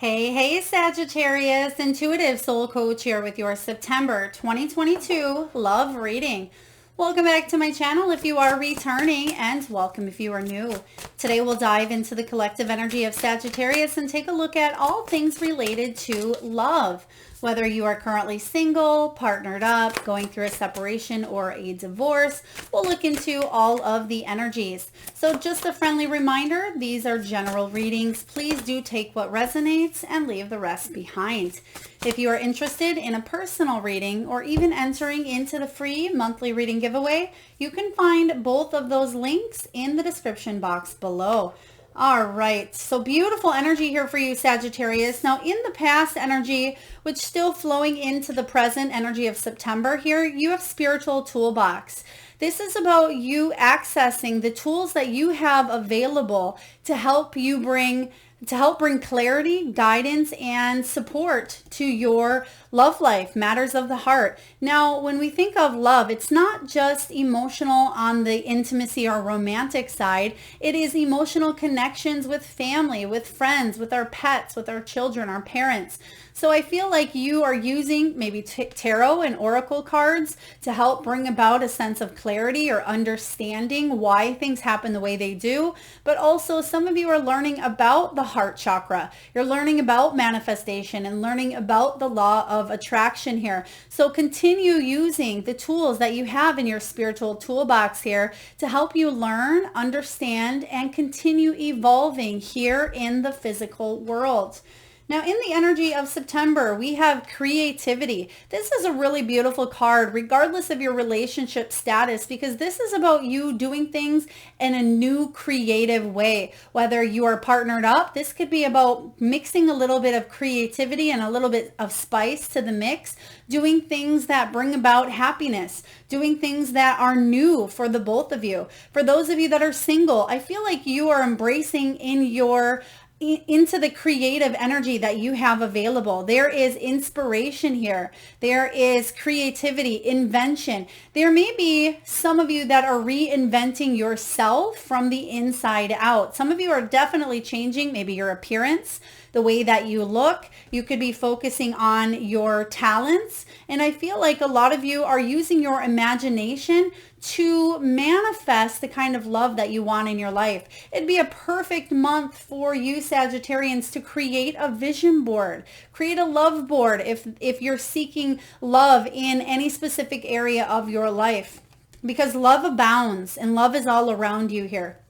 Hey, Sagittarius, Intuitive Soul Coach here with your September 2022 love reading. Welcome back to my channel if you are returning, and welcome if you are new. Today we'll dive into the collective energy of Sagittarius and take a look at all things related to love. Whether you are currently single, partnered up, going through a separation or a divorce, we'll look into all of the energies. So just a friendly reminder, these are general readings. Please do take what resonates and leave the rest behind. If you are interested in a personal reading or even entering into the free monthly reading giveaway, you can find both of those links in the description box below. All right, so beautiful energy here for you, Sagittarius. Now, in the past energy, which still flowing into the present energy of September here, you have spiritual toolbox. This is about you accessing the tools that you have available to help bring clarity, guidance, and support to your love life, matters of the heart. Now, when we think of love, it's not just emotional on the intimacy or romantic side. It is emotional connections with family, with friends, with our pets, with our children, our parents. So I feel like you are using maybe tarot and oracle cards to help bring about a sense of clarity or understanding why things happen the way they do. But also some of you are learning about the heart chakra. You're learning about manifestation and learning about the law of attraction here. So continue using the tools that you have in your spiritual toolbox here to help you learn, understand, and continue evolving here in the physical world. Now, in the energy of September, we have creativity. This is a really beautiful card, regardless of your relationship status, because this is about you doing things in a new creative way. Whether you are partnered up, this could be about mixing a little bit of creativity and a little bit of spice to the mix, doing things that bring about happiness, doing things that are new for the both of you. For those of you that are single, I feel like you are embracing into the creative energy that you have available. There is inspiration here. There is creativity, invention. There may be some of you that are reinventing yourself from the inside out. Some of you are definitely changing maybe your appearance, the way that you look. You could be focusing on your talents. And I feel like a lot of you are using your imagination to manifest the kind of love that you want in your life. It'd be a perfect month for you Sagittarians to create a vision board, create a love board if you're seeking love in any specific area of your life, because love abounds and love is all around you here.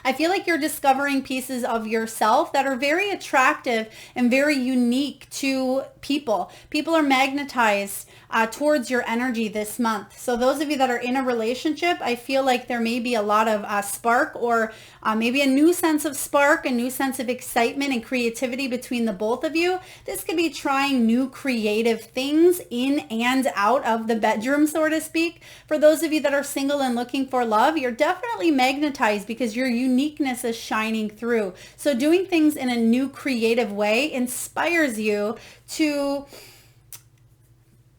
I feel like you're discovering pieces of yourself that are very attractive and very unique to people. People are magnetized towards your energy this month. So those of you that are in a relationship, I feel like there may be a lot of spark or maybe a new sense of spark, a new sense of excitement and creativity between the both of you. This could be trying new creative things in and out of the bedroom, so to speak. For those of you that are single and looking for love, you're definitely magnetized because your uniqueness is shining through. So doing things in a new creative way inspires you to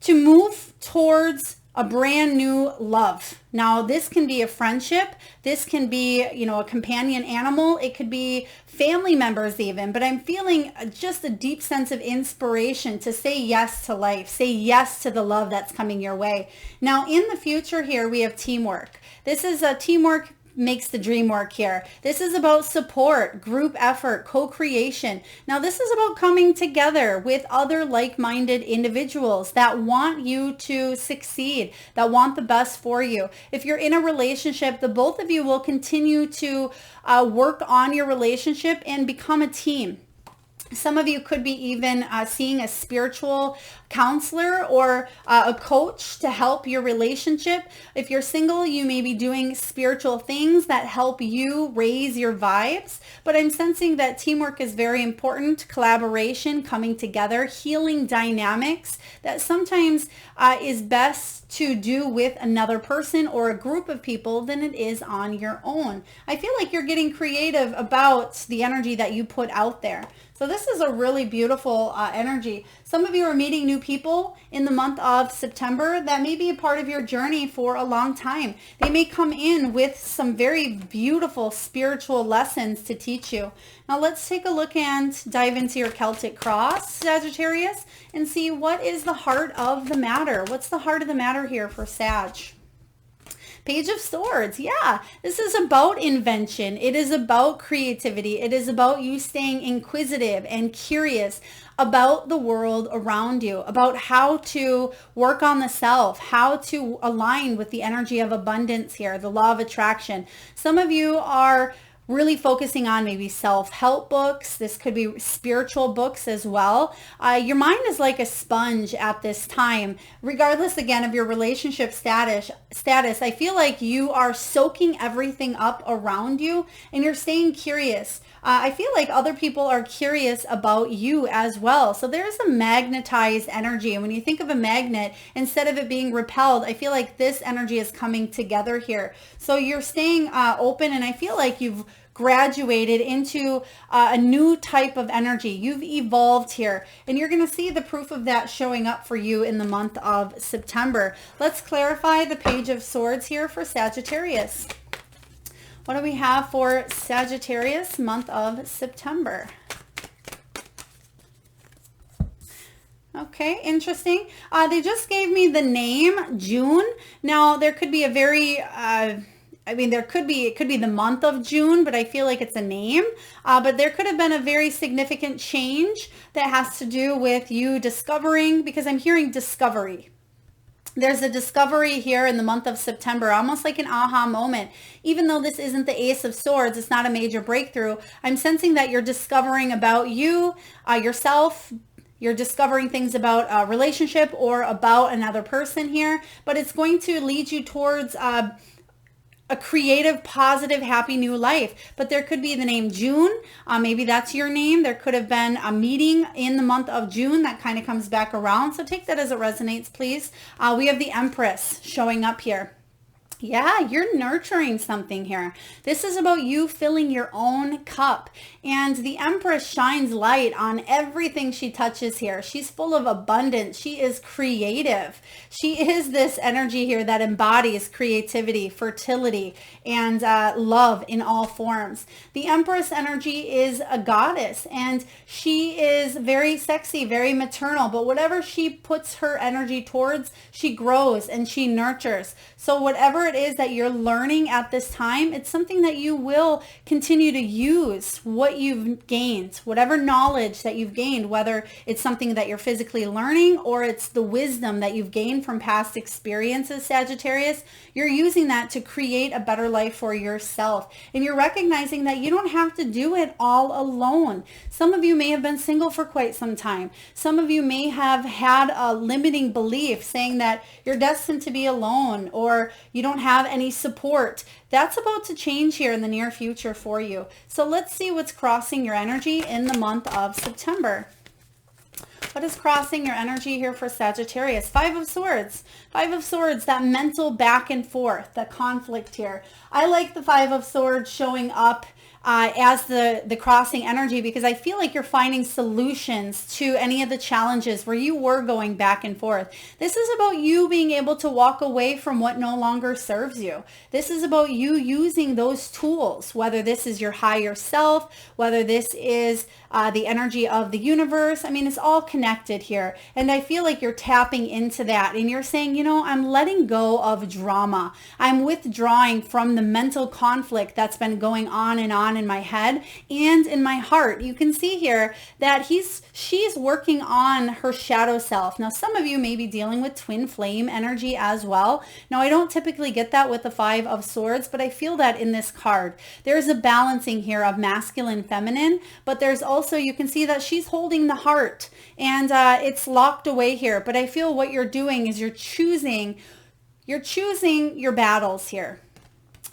move towards a brand new love. Now, this can be a friendship. This can be, a companion animal. It could be family members even, but I'm feeling just a deep sense of inspiration to say yes to life, say yes to the love that's coming your way. Now, in the future here, we have teamwork. This is a teamwork makes the dream work here. This is about support, group effort, co-creation. Now, this is about coming together with other like-minded individuals that want you to succeed, that want the best for you. If you're in a relationship, the both of you will continue to work on your relationship and become a team. Some of you could be even seeing a spiritual counselor or a coach to help your relationship. If you're single, you may be doing spiritual things that help you raise your vibes. But I'm sensing that teamwork is very important, collaboration, coming together, healing dynamics that sometimes is best to do with another person or a group of people than it is on your own. I feel like you're getting creative about the energy that you put out there. So this is a really beautiful energy. Some of you are meeting new people in the month of September that may be a part of your journey for a long time. They may come in with some very beautiful spiritual lessons to teach you. Now let's take a look and dive into your Celtic cross, Sagittarius, and see what is the heart of the matter. What's the heart of the matter here for Sag? Page of Swords. Yeah, this is about invention. It is about creativity. It is about you staying inquisitive and curious about the world around you, about how to work on the self, how to align with the energy of abundance here, the law of attraction. Some of you are really focusing on maybe self-help books. This could be spiritual books as well. Your mind is like a sponge at this time. Regardless, again, of your relationship status, I feel like you are soaking everything up around you and you're staying curious. I feel like other people are curious about you as well. So there's a magnetized energy. And when you think of a magnet, instead of it being repelled, I feel like this energy is coming together here. So you're staying open, and I feel like you've graduated into a new type of energy. You've evolved here, and you're going to see the proof of that showing up for you in the month of September. Let's clarify the Page of Swords here for Sagittarius. What do we have for Sagittarius, month of September? Okay, interesting. They just gave me the name June. Now, there could be a very, it could be the month of June, but I feel like it's a name. But there could have been a very significant change that has to do with you discovering, because I'm hearing discovery. There's a discovery here in the month of September, almost like an aha moment. Even though this isn't the Ace of Swords, it's not a major breakthrough. I'm sensing that you're discovering about you, yourself. You're discovering things about a relationship or about another person here, but it's going to lead you towards a creative, positive, happy new life. But there could be the name June. Maybe that's your name. There could have been a meeting in the month of June that kind of comes back around. So take that as it resonates, please. We have the Empress showing up here. Yeah, you're nurturing something here. This is about you filling your own cup. And the Empress shines light on everything she touches here. She's full of abundance. She is creative. She is this energy here that embodies creativity, fertility, and love in all forms. The Empress energy is a goddess, and she is very sexy, very maternal. But whatever she puts her energy towards, she grows and she nurtures. So whatever it is that you're learning at this time, it's something that you will continue to use what you've gained, whatever knowledge that you've gained, whether it's something that you're physically learning or it's the wisdom that you've gained from past experiences, Sagittarius. You're using that to create a better life for yourself. And you're recognizing that you don't have to do it all alone. Some of you may have been single for quite some time. Some of you may have had a limiting belief saying that you're destined to be alone or you don't have any support. That's about to change here in the near future for you. So let's see what's crossing your energy in the month of September. What is crossing your energy here for Sagittarius? Five of Swords. Five of Swords, that mental back and forth, that conflict here. I like the Five of Swords showing up as the crossing energy, because I feel like you're finding solutions to any of the challenges where you were going back and forth. This is about you being able to walk away from what no longer serves you. This is about you using those tools, whether this is your higher self, whether this is the energy of the universe. I mean, it's all connected here. And I feel like you're tapping into that and you're saying, you know, I'm letting go of drama. I'm withdrawing from the mental conflict that's been going on in my head and in my heart. You can see here that she's working on her shadow self. Now, some of you may be dealing with twin flame energy as well. Now, I don't typically get that with the Five of Swords, but I feel that in this card. There's a balancing here of masculine, feminine, but there's also, you can see that she's holding the heart and it's locked away here. But I feel what you're doing is you're choosing your battles here.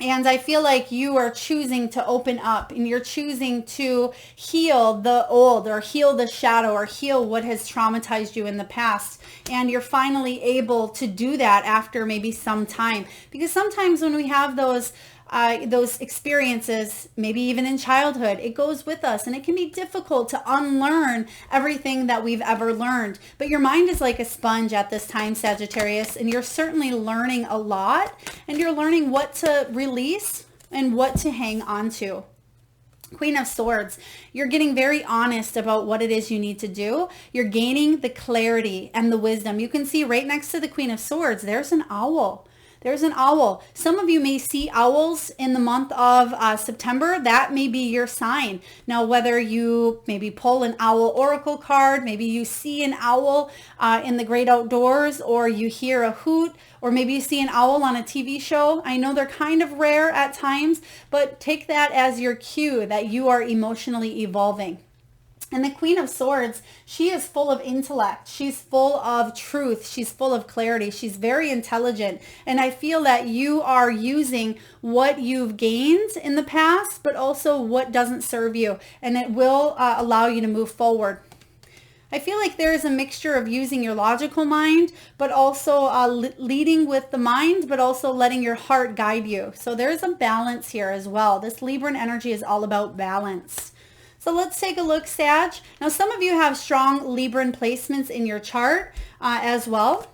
And I feel like you are choosing to open up and you're choosing to heal the old or heal the shadow or heal what has traumatized you in the past. And you're finally able to do that after maybe some time. Because sometimes when we have those those experiences, maybe even in childhood, it goes with us, and it can be difficult to unlearn everything that we've ever learned. But your mind is like a sponge at this time, Sagittarius, and you're certainly learning a lot, and you're learning what to release and what to hang on to. Queen of Swords, you're getting very honest about what it is you need to do. You're gaining the clarity and the wisdom. You can see right next to the Queen of Swords, there's an owl. There's an owl. Some of you may see owls in the month of September. That may be your sign. Now, whether you maybe pull an owl oracle card, maybe you see an owl in the great outdoors, or you hear a hoot, or maybe you see an owl on a TV show. I know they're kind of rare at times, but take that as your cue that you are emotionally evolving. And the Queen of Swords, she is full of intellect. She's full of truth. She's full of clarity. She's very intelligent. And I feel that you are using what you've gained in the past, but also what doesn't serve you. And it will allow you to move forward. I feel like there is a mixture of using your logical mind, but also leading with the mind, but also letting your heart guide you. So there's a balance here as well. This Libran energy is all about balance. So let's take a look, Sag. Now, some of you have strong Libran placements in your chart as well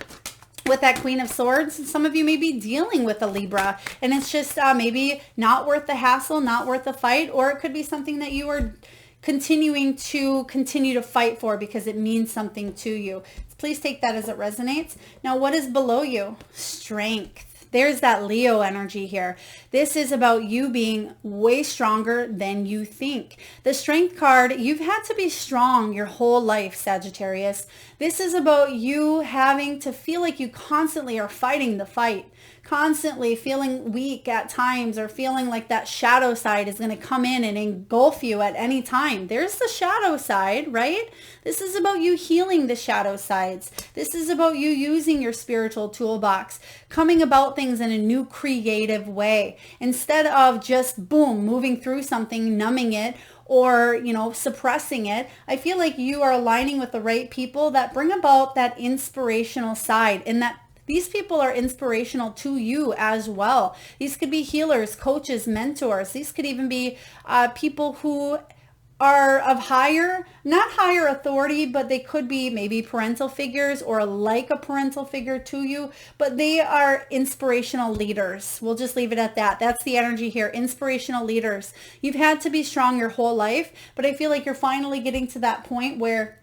with that Queen of Swords. Some of you may be dealing with a Libra, and it's just maybe not worth the hassle, not worth the fight, or it could be something that you are continuing to fight for because it means something to you. Please take that as it resonates. Now, what is below you? Strength. There's that Leo energy here. This is about you being way stronger than you think. The Strength card, you've had to be strong your whole life, Sagittarius. This is about you having to feel like you constantly are fighting the fight, constantly feeling weak at times, or feeling like that shadow side is going to come in and engulf you at any time. There's the shadow side, right? This is about you healing the shadow sides. This is about you using your spiritual toolbox, coming about things in a new creative way, instead of just boom, moving through something, numbing it, or, suppressing it. I feel like you are aligning with the right people that bring about that inspirational side, and that these people are inspirational to you as well. These could be healers, coaches, mentors. These could even be people who are of not higher authority, but they could be maybe parental figures or like a parental figure to you, but they are inspirational leaders. We'll just leave it at that. That's the energy here. Inspirational leaders. You've had to be strong your whole life, but I feel like you're finally getting to that point where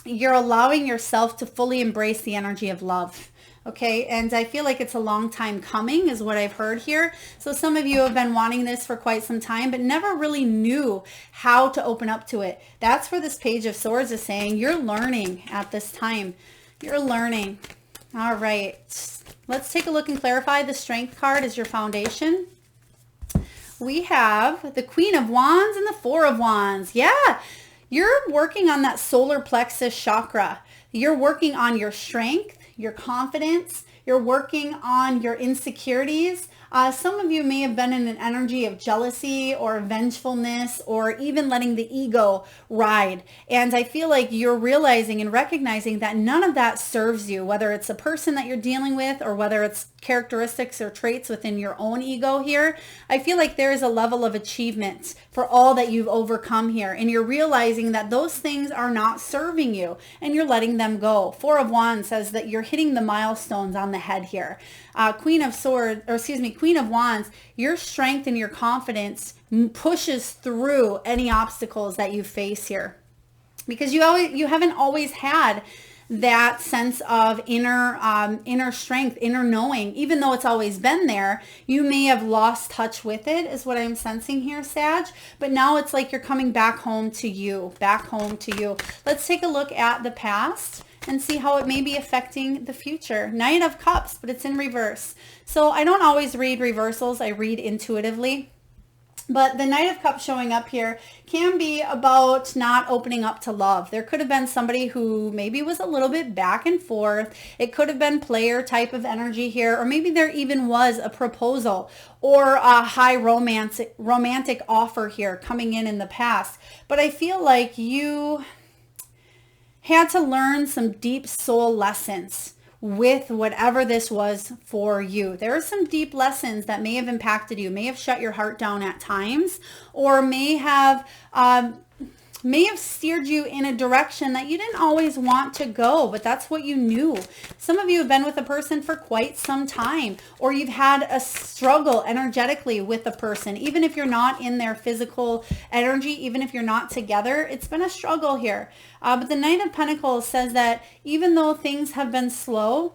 you're allowing yourself to fully embrace the energy of love. Okay, and I feel like it's a long time coming is what I've heard here. So some of you have been wanting this for quite some time, but never really knew how to open up to it. That's where this Page of Swords is saying you're learning at this time. You're learning. All right, let's take a look and clarify. The Strength card is your foundation. We have the Queen of Wands and the Four of Wands. Yeah, you're working on that solar plexus chakra. You're working on your strength, your confidence. You're working on your insecurities. Some of you may have been in an energy of jealousy or vengefulness, or even letting the ego ride. And I feel like you're realizing and recognizing that none of that serves you, whether it's a person that you're dealing with or whether it's characteristics or traits within your own ego here. I feel like there is a level of achievement for all that you've overcome here. And you're realizing that those things are not serving you and you're letting them go. Four of Wands says that you're hitting the milestones on the head here. Queen of Wands, your strength and your confidence pushes through any obstacles that you face here, because you haven't always had that sense of inner strength, inner knowing. Even though it's always been there, you may have lost touch with it, is what I'm sensing here, Sag. But now it's like you're coming back home to you, Let's take a look at the past and see how it may be affecting the future. Knight of Cups, but it's in reverse. So I don't always read reversals. I read intuitively. But the Knight of Cups showing up here can be about not opening up to love. There could have been somebody who maybe was a little bit back and forth. It could have been player type of energy here, or maybe there even was a proposal or a high romantic offer here coming in the past. But I feel like you had to learn some deep soul lessons with whatever this was for you. There are some deep lessons that may have impacted you, may have shut your heart down at times, or may have steered you in a direction that you didn't always want to go, but that's what you knew. Some of you have been with a person for quite some time, or you've had a struggle energetically with a person. Even if you're not in their physical energy, even if you're not together, it's been a struggle here. But the Knight of Pentacles says that even though things have been slow,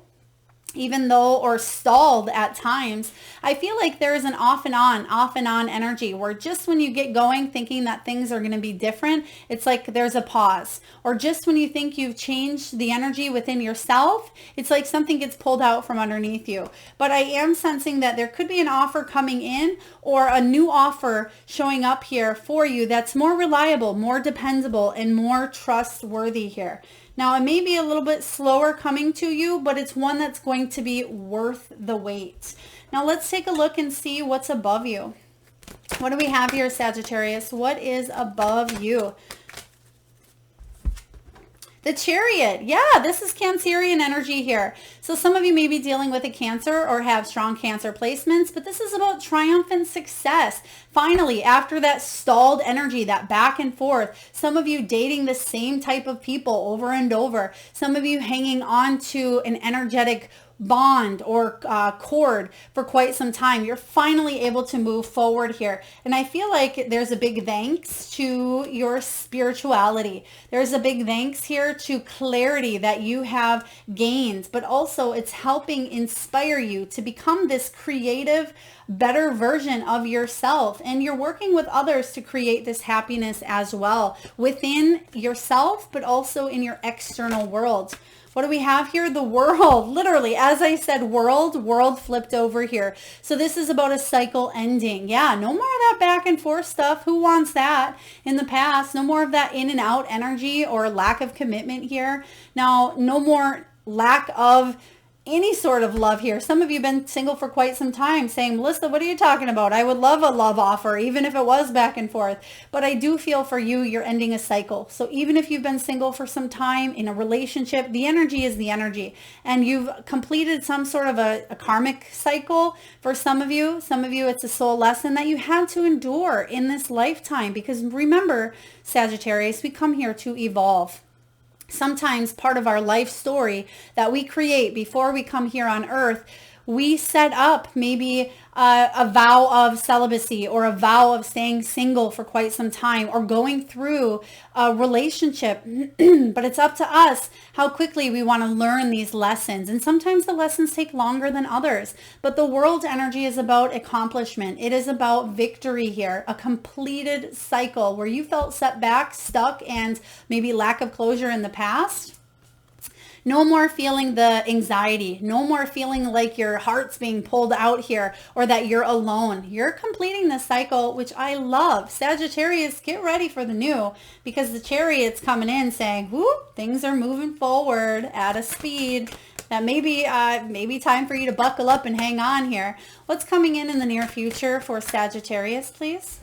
or stalled at times, I feel like there is an off and on energy where just when you get going thinking that things are going to be different, it's like there's a pause. Or just when you think you've changed the energy within yourself, it's like something gets pulled out from underneath you. But I am sensing that there could be an offer coming in, or a new offer showing up here for you that's more reliable, more dependable, and more trustworthy here. Now, it may be a little bit slower coming to you, but it's one that's going to be worth the wait. Now, let's take a look and see what's above you. What do we have here, Sagittarius? What is above you? The Chariot. Yeah, this is Cancerian energy here. So some of you may be dealing with a Cancer or have strong Cancer placements, but this is about triumphant success. Finally, after that stalled energy, that back and forth, some of you dating the same type of people over and over, some of you hanging on to an energetic bond or cord for quite some time, you're finally able to move forward here. And I feel like there's a big thanks to your spirituality. There's a big thanks here to clarity that you have gained, but also it's helping inspire you to become this creative, better version of yourself. And you're working with others to create this happiness as well within yourself, but also in your external world. What do we have here? The World. Literally, as I said, world flipped over here. So this is about a cycle ending. Yeah, no more of that back and forth stuff. Who wants that in the past? No more of that in and out energy or lack of commitment here. Now, no more lack of any sort of love here. Some of you have been single for quite some time saying, Melissa, what are you talking about? I would love a love offer, even if it was back and forth. But I do feel for you, you're ending a cycle. So even if you've been single for some time in a relationship, the energy is the energy. And you've completed some sort of a karmic cycle for some of you. Some of you, it's a soul lesson that you had to endure in this lifetime. Because remember, Sagittarius, we come here to evolve. Sometimes part of our life story that we create before we come here on earth, we set up maybe a vow of celibacy or a vow of staying single for quite some time or going through a relationship. But it's up to us how quickly we want to learn these lessons. And sometimes the lessons take longer than others. But the World energy is about accomplishment. It is about victory here, a completed cycle where you felt set back, stuck, and maybe lack of closure in the past. No more feeling the anxiety. No more feeling like your heart's being pulled out here or that you're alone. You're completing this cycle, which I love. Sagittarius, get ready for the new, because the Chariot's coming in saying, whoop, things are moving forward at a speed that maybe time for you to buckle up and hang on here. What's coming in the near future for Sagittarius, please?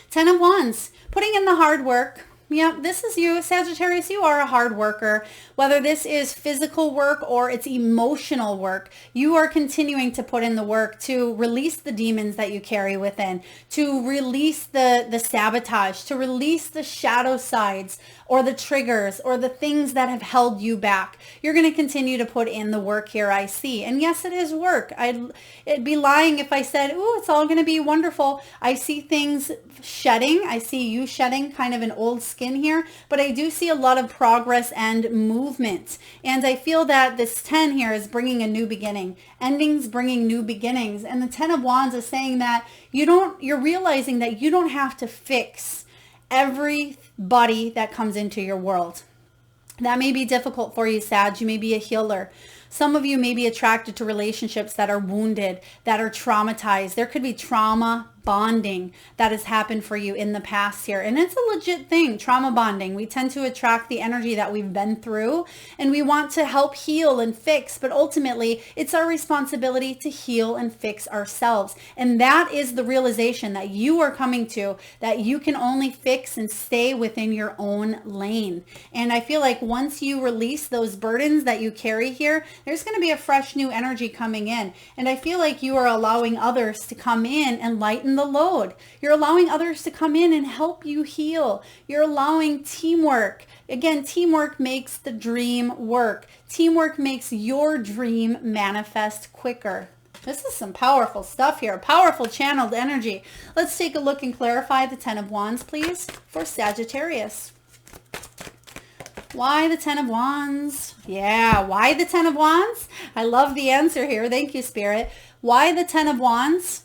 10 of Wands, putting in the hard work. Yeah, this is you, Sagittarius. You are a hard worker. Whether this is physical work or it's emotional work, you are continuing to put in the work to release the demons that you carry within, to release the sabotage, to release the shadow sides or the triggers or the things that have held you back. You're going to continue to put in the work here, I see. And yes, it is work. It'd be lying if I said, ooh, it's all going to be wonderful. I see things shedding. I see you shedding kind of an old skin here, but I do see a lot of progress and movement. And I feel that this 10 here is bringing a new beginning. Endings bringing new beginnings. And the 10 of Wands is saying that you're realizing that you don't have to fix everybody that comes into your world. That may be difficult for you, Sag. You may be a healer. Some of you may be attracted to relationships that are wounded, that are traumatized. There could be trauma bonding that has happened for you in the past here. And it's a legit thing, trauma bonding. We tend to attract the energy that we've been through, and we want to help heal and fix, but ultimately it's our responsibility to heal and fix ourselves. And that is the realization that you are coming to, that you can only fix and stay within your own lane. And I feel like once you release those burdens that you carry here, there's going to be a fresh new energy coming in. And I feel like you are allowing others to come in and lighten the load. You're allowing others to come in and help you heal. You're allowing teamwork. Again, teamwork makes the dream work. Teamwork makes your dream manifest quicker. This is some powerful stuff here, powerful channeled energy. Let's take a look and clarify the 10 of Wands, please, for Sagittarius. Why the 10 of Wands? Yeah, why the 10 of Wands? I love the answer here. Thank you, Spirit. Why the 10 of Wands?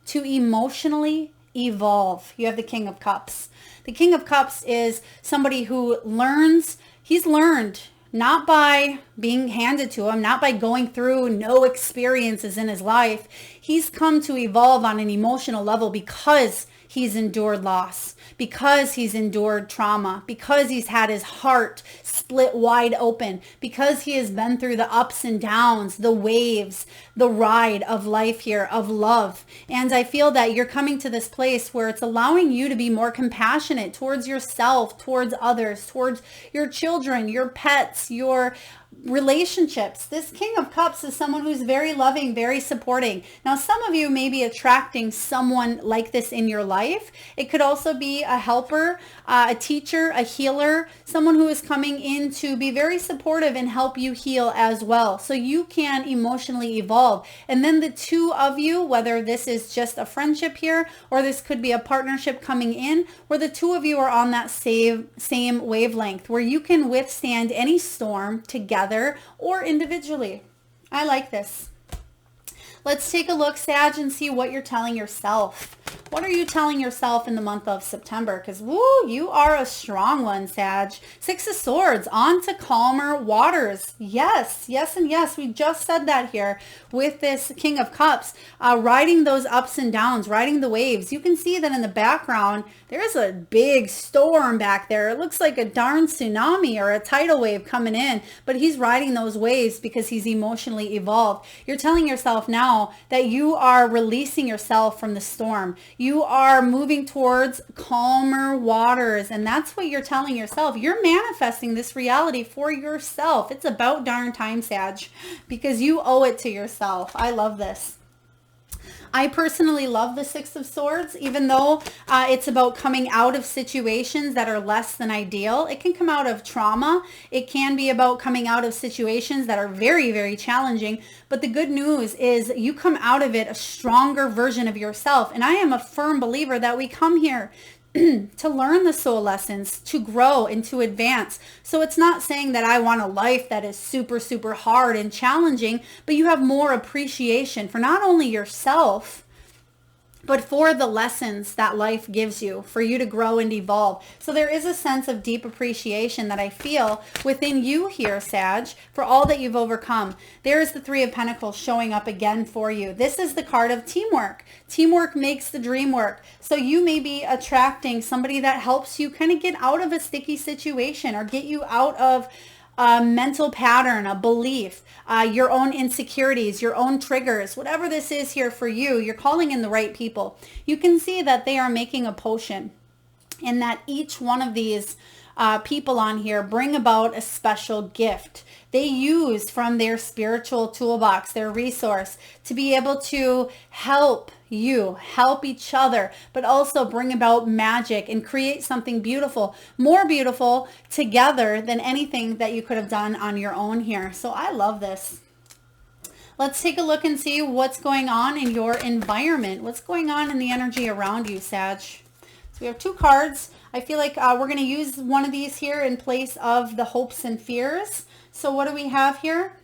To emotionally evolve. You have the King of Cups. The King of Cups is somebody who learns. He's learned not by being handed to him, not by going through no experiences in his life. He's come to evolve on an emotional level because he's endured loss, because he's endured trauma, because he's had his heart split wide open, because he has been through the ups and downs, the waves, the ride of life here, of love. And I feel that you're coming to this place where it's allowing you to be more compassionate towards yourself, towards others, towards your children, your pets, your relationships. This King of Cups is someone who's very loving, very supporting. Now, some of you may be attracting someone like this in your life. It could also be a helper, a teacher, a healer, someone who is coming in to be very supportive and help you heal as well, so you can emotionally evolve. And then the two of you, whether this is just a friendship here or this could be a partnership coming in, where the two of you are on that same wavelength, where you can withstand any storm together or individually. I like this. Let's take a look, Sag, and see what you're telling yourself. What are you telling yourself in the month of September? Because, woo, you are a strong one, Sag. 6 of Swords, on to calmer waters. Yes, yes, and yes. We just said that here with this King of Cups, riding those ups and downs, riding the waves. You can see that in the background, there's a big storm back there. It looks like a darn tsunami or a tidal wave coming in, but he's riding those waves because he's emotionally evolved. You're telling yourself now that you are releasing yourself from the storm. You are moving towards calmer waters, and that's what you're telling yourself. You're manifesting this reality for yourself. It's about darn time, Sag, because you owe it to yourself. I love this. I personally love the 6 of Swords, even though it's about coming out of situations that are less than ideal. It can come out of trauma. It can be about coming out of situations that are very, very challenging. But the good news is you come out of it a stronger version of yourself. And I am a firm believer that we come here to learn the soul lessons, to grow and to advance. So it's not saying that I want a life that is super, super hard and challenging, but you have more appreciation for not only yourself, but for the lessons that life gives you, for you to grow and evolve. So there is a sense of deep appreciation that I feel within you here, Sag, for all that you've overcome. There is the 3 of Pentacles showing up again for you. This is the card of teamwork. Teamwork makes the dream work. So you may be attracting somebody that helps you kind of get out of a sticky situation or get you out of a mental pattern, a belief, your own insecurities, your own triggers, whatever this is here for you, you're calling in the right people. You can see that they are making a potion, and that each one of these people on here bring about a special gift. They use from their spiritual toolbox, their resource, to be able to help you, help each other, but also bring about magic and create something beautiful, more beautiful together than anything that you could have done on your own here. So I love this. Let's take a look and see what's going on in your environment. What's going on in the energy around you, Sag? So we have 2 cards. I feel like we're going to use one of these here in place of the hopes and fears. So what do we have here?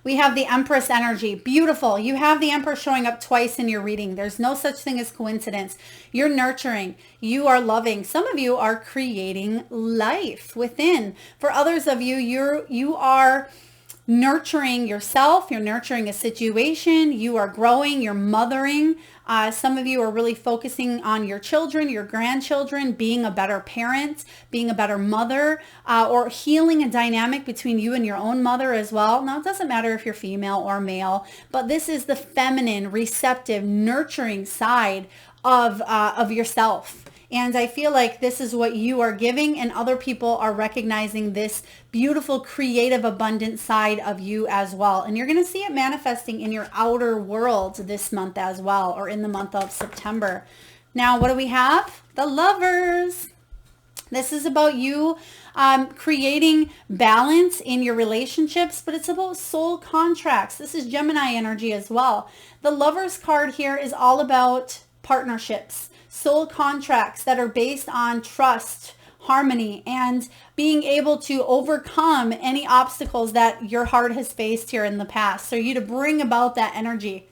We have the Empress energy. Beautiful. You have the Empress showing up twice in your reading. There's no such thing as coincidence. You're nurturing. You are loving. Some of you are creating life within. For others of you, you are nurturing yourself, you're nurturing a situation, you are growing, you're mothering. Some of you are really focusing on your children, your grandchildren, being a better parent, being a better mother, or healing a dynamic between you and your own mother as well. Now, it doesn't matter if you're female or male, but this is the feminine, receptive, nurturing side of yourself. And I feel like this is what you are giving, and other people are recognizing this beautiful, creative, abundant side of you as well. And you're going to see it manifesting in your outer world this month as well, or in the month of September. Now, what do we have? The Lovers. This is about you creating balance in your relationships, but it's about soul contracts. This is Gemini energy as well. The Lovers card here is all about partnerships, soul contracts that are based on trust, harmony, and being able to overcome any obstacles that your heart has faced here in the past. So you to bring about that energy.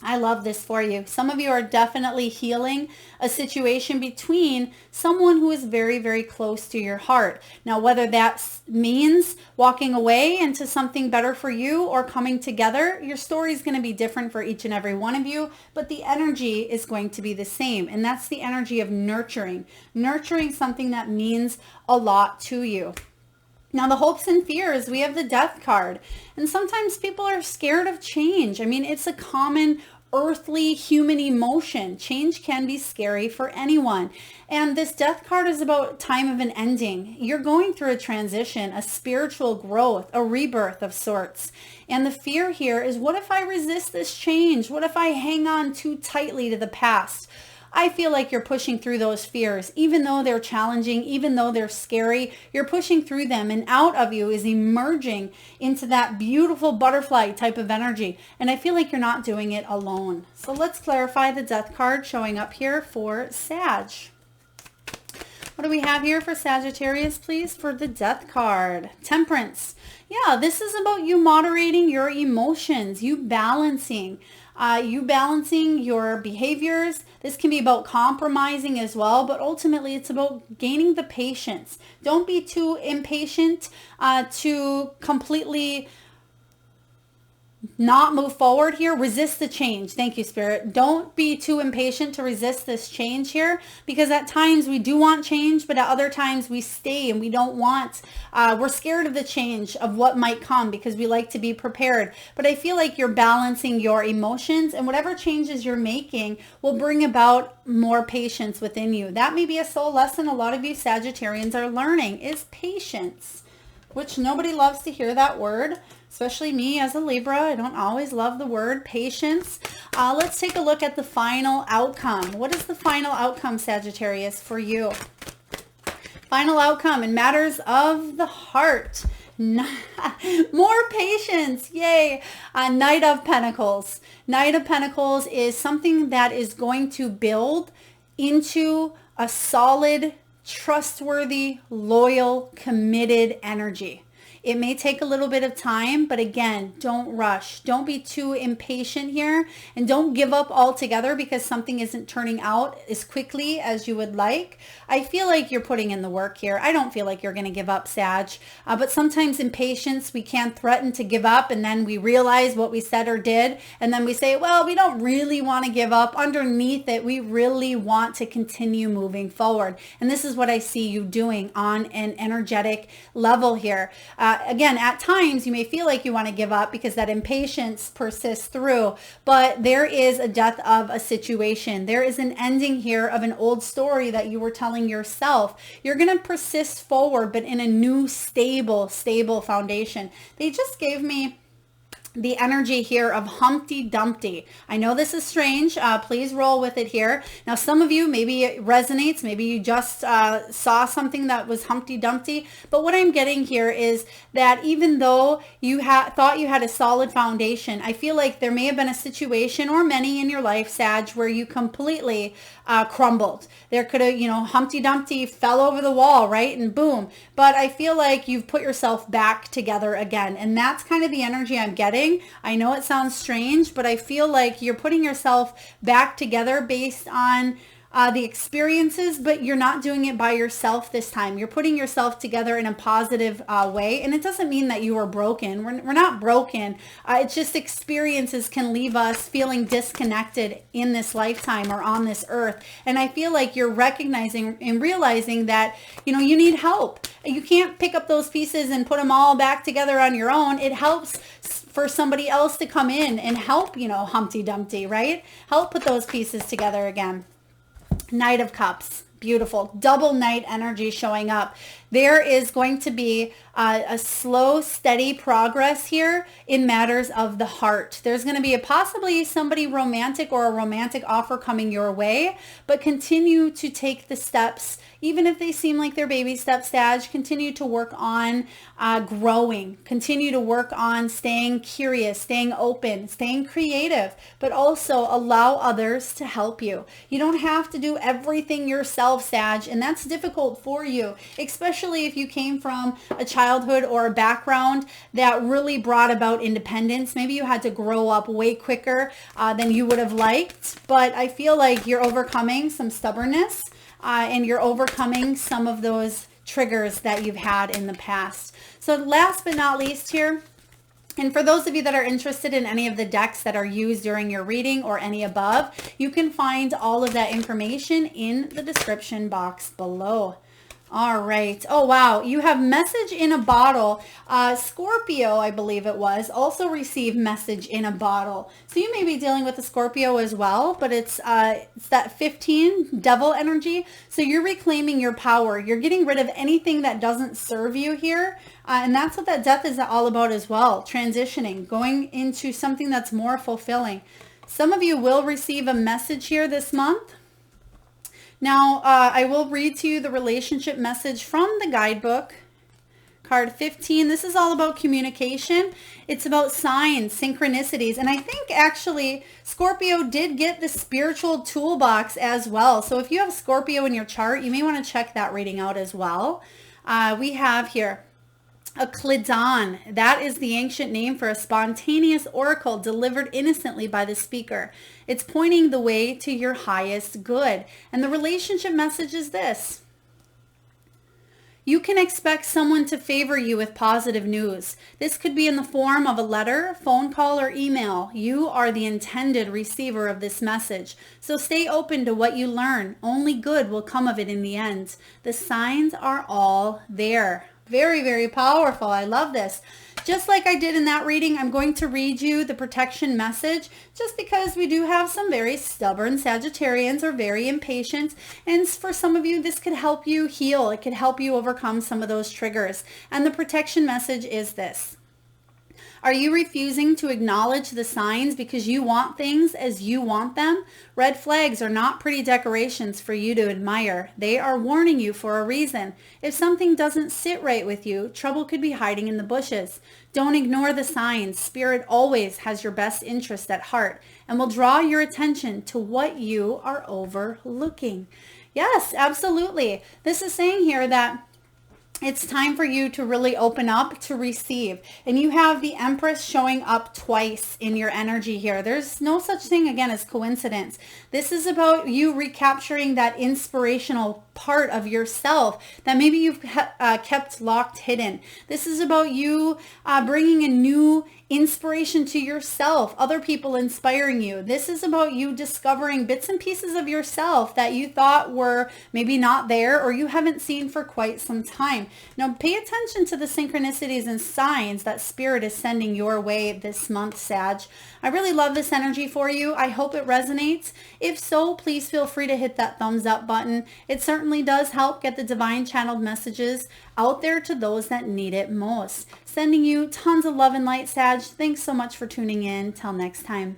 I love this for you. Some of you are definitely healing a situation between someone who is very, very close to your heart. Now, whether that means walking away into something better for you or coming together, your story is going to be different for each and every one of you, but the energy is going to be the same. And that's the energy of nurturing something that means a lot to you. Now, the hopes and fears, we have the Death card. And sometimes people are scared of change. I mean, it's a common earthly human emotion. Change can be scary for anyone. And this Death card is about time of an ending. You're going through a transition, a spiritual growth, a rebirth of sorts. And the fear here is, what if I resist this change? What if I hang on too tightly to the past? I feel like you're pushing through those fears, even though they're challenging, even though they're scary, you're pushing through them, and out of you is emerging into that beautiful butterfly type of energy. And I feel like you're not doing it alone. So let's clarify the Death card showing up here for Sag. What do we have here for Sagittarius, please, for the Death card? Temperance. Yeah, this is about you moderating your emotions, you balancing your behaviors. This can be about compromising as well, but ultimately it's about gaining the patience. Don't be too impatient to completely not move forward here. Resist the change. Thank you, Spirit. Don't be too impatient to resist this change here, because at times we do want change, but at other times we stay and we don't want, we're scared of the change of what might come because we like to be prepared. But I feel like you're balancing your emotions, and whatever changes you're making will bring about more patience within you. That may be a soul lesson a lot of you Sagittarians are learning, is patience, which nobody loves to hear that word. Especially me as a Libra. I don't always love the word patience. Let's take a look at the final outcome. What is the final outcome, Sagittarius, for you? Final outcome in matters of the heart. More patience. Yay. Knight of Pentacles. Knight of Pentacles is something that is going to build into a solid, trustworthy, loyal, committed energy. It may take a little bit of time, but again, don't rush. Don't be too impatient here, and don't give up altogether because something isn't turning out as quickly as you would like. I feel like you're putting in the work here. I don't feel like you're going to give up, Sag, but sometimes in patience, we can threaten to give up, and then we realize what we said or did, and then we say, well, we don't really want to give up. Underneath it, we really want to continue moving forward. And this is what I see you doing on an energetic level here. Again, at times you may feel like you want to give up because that impatience persists through, but there is a death of a situation. There is an ending here of an old story that you were telling yourself. You're going to persist forward, but in a new, stable foundation. They just gave me the energy here of Humpty Dumpty. I know this is strange. Please roll with it here. Now, some of you, maybe it resonates. Maybe you just saw something that was Humpty Dumpty. But what I'm getting here is that even though you thought you had a solid foundation, I feel like there may have been a situation or many in your life, Sag, where you completely crumbled. There could have, Humpty Dumpty fell over the wall, right? And boom. But I feel like you've put yourself back together again. And that's kind of the energy I'm getting. I know it sounds strange, but I feel like you're putting yourself back together based on the experiences, but you're not doing it by yourself this time. You're putting yourself together in a positive way. And it doesn't mean that you are broken. We're not broken. It's just experiences can leave us feeling disconnected in this lifetime or on this earth. And I feel like you're recognizing and realizing that, you know, you need help. You can't pick up those pieces and put them all back together on your own. It helps for somebody else to come in and help, you know, Humpty Dumpty, right? Help put those pieces together again. Knight of Cups. Beautiful. Double Knight energy showing up. There is going to be a slow, steady progress here in matters of the heart. There's going to be possibly somebody romantic or a romantic offer coming your way, but continue to take the steps, even if they seem like they're baby steps, Sag. Continue to work on growing. Continue to work on staying curious, staying open, staying creative, but also allow others to help you. You don't have to do everything yourself, Sag, and that's difficult for you, especially if you came from a childhood or a background that really brought about independence. Maybe you had to grow up way quicker than you would have liked, but I feel like you're overcoming some stubbornness and you're overcoming some of those triggers that you've had in the past. So last but not least here, and for those of you that are interested in any of the decks that are used during your reading or any above, you can find all of that information in the description box below. All right. Oh, wow. You have message in a bottle. Scorpio, I believe it was, also received message in a bottle. So you may be dealing with a Scorpio as well, but it's that 15 devil energy. So you're reclaiming your power. You're getting rid of anything that doesn't serve you here. And that's what that death is all about as well. Transitioning, going into something that's more fulfilling. Some of you will receive a message here this month. Now, I will read to you the relationship message from the guidebook. Card 15. This is all about communication. It's about signs, synchronicities. And I think actually Scorpio did get the spiritual toolbox as well. So if you have Scorpio in your chart, you may want to check that reading out as well. We have here a Clidon. That is the ancient name for a spontaneous oracle delivered innocently by the speaker. It's pointing the way to your highest good. And the relationship message is this. You can expect someone to favor you with positive news. This could be in the form of a letter, phone call, or email. You are the intended receiver of this message. So stay open to what you learn. Only good will come of it in the end. The signs are all there. Very, very powerful. I love this. Just like I did in that reading, I'm going to read you the protection message just because we do have some very stubborn Sagittarians or very impatient. And for some of you, this could help you heal. It could help you overcome some of those triggers. And the protection message is this. Are you refusing to acknowledge the signs because you want things as you want them? Red flags are not pretty decorations for you to admire. They are warning you for a reason. If something doesn't sit right with you, trouble could be hiding in the bushes. Don't ignore the signs. Spirit always has your best interest at heart and will draw your attention to what you are overlooking. Yes, absolutely. This is saying here that it's time for you to really open up to receive. And you have the Empress showing up twice in your energy here. There's no such thing, again, as coincidence. This is about you recapturing that inspirational part of yourself that maybe you've kept locked hidden. This is about you bringing a new inspiration to yourself, other people inspiring you. This is about you discovering bits and pieces of yourself that you thought were maybe not there or you haven't seen for quite some time. Now pay attention to the synchronicities and signs that Spirit is sending your way this month, Sag. I really love this energy for you. I hope it resonates. If so, please feel free to hit that thumbs up button. It certainly does help get the divine channeled messages out there to those that need it most. Sending you tons of love and light, Sag. Thanks so much for tuning in. Till next time.